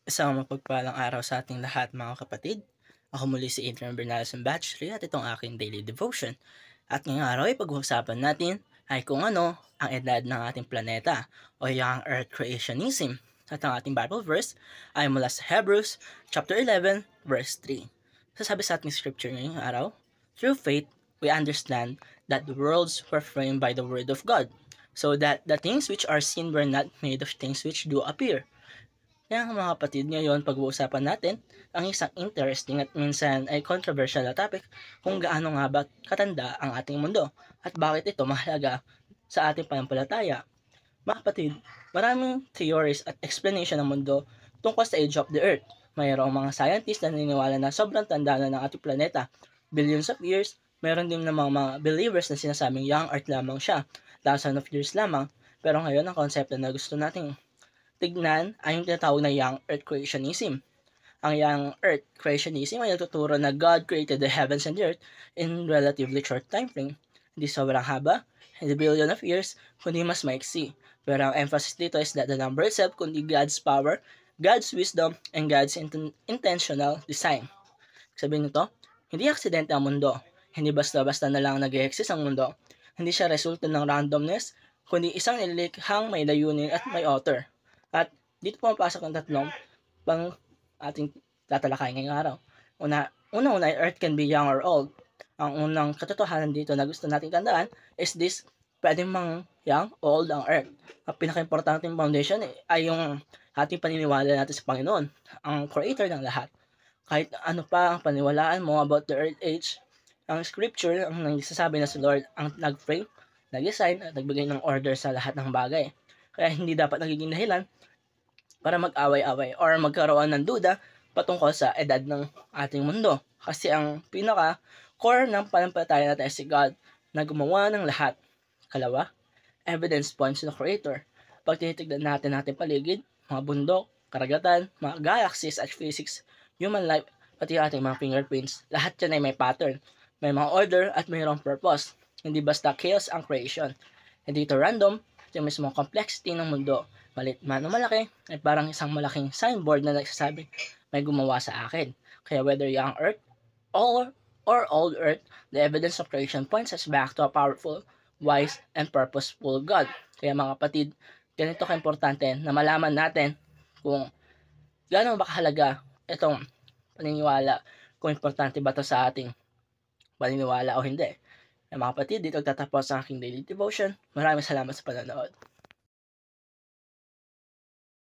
Isang mapagpalang araw sa ating lahat mga kapatid. Ako muli si Adrian Bernales ng Batch 3 at itong aking daily devotion. At ngayong araw ay pag-uusapan natin ay kung ano ang edad ng ating planeta o yung Earth Creationism. At ang ating Bible verse ay mula sa Hebrews chapter 11 verse 3. Sasabi sa ating scripture ngayong araw, through faith, we understand that the worlds were framed by the word of God, so that the things which are seen were not made of things which do appear. Kaya mga kapatid, ngayon pag-uusapan natin ang isang interesting at minsan ay controversial na topic kung gaano nga ba katanda ang ating mundo at bakit ito mahalaga sa ating panampalataya. Mga kapatid, maraming theories at explanation ng mundo tungkol sa age of the earth. Mayroong mga scientists na naniniwala na sobrang tanda na ng ating planeta, billions of years. Meron din namang mga believers na sinasabing young earth lamang siya, thousands of years lamang. Pero ngayon ang konsepto na gusto nating tignan ay yung tinatawag na Young Earth Creationism. Ang Young Earth Creationism ay nagtuturo na God created the heavens and the earth in relatively short time frame. Hindi sobrang haba, hindi billion of years, kundi mas maiksi. Pero ang emphasis dito is that the number itself, kundi God's power, God's wisdom, and God's intentional design. Sabihin nito, hindi aksidente ang mundo. Hindi basta-basta na lang nag-exist ang mundo. Hindi siya resulta ng randomness, kundi isang nililikhang may layunin at may author. At dito pumapasok ang tatlong pang ating tatalakayin ngayong araw. Una, Earth can be young or old. Ang unang katotohanan dito na gusto nating tandaan is this, pwedeng mang young, old ang Earth. Ang pinaka-importanting foundation ay yung ating paniniwala natin sa Panginoon, ang creator ng lahat. Kahit ano pa ang paniwalaan mo about the Earth age, ang scripture ang nagsasabi na si Lord ang nag-frame, nag-design at nagbigay ng order sa lahat ng bagay. Kaya hindi dapat nagiging dahilan para mag-away-away or magkaroon ng duda patungkol sa edad ng ating mundo. Kasi ang pinaka-core ng panampalataya natin ay si God na gumawa ng lahat. Kalawa, evidence points to the Creator. Pag tinitignan natin ating paligid, mga bundok, karagatan, mga galaxies at physics, human life, pati ating mga fingerprints, lahat yan ay may pattern, may mga order at mayroong purpose. Hindi basta chaos ang creation. Hindi ito random, yung mismo complexity ng mundo, malit man o malaki, ay parang isang malaking signboard na nagsasabi, may gumawa sa akin. Kaya whether young earth or old earth, the evidence of creation points us back to a powerful, wise, and purposeful God. Kaya mga kapatid, ganito ka-importante na malaman natin kung gaano ba kahalaga itong paniniwala, kung importante ba ito sa ating paniniwala o hindi. Mga kapatid, dito tatapos ang aking daily devotion. Maraming salamat sa panonood.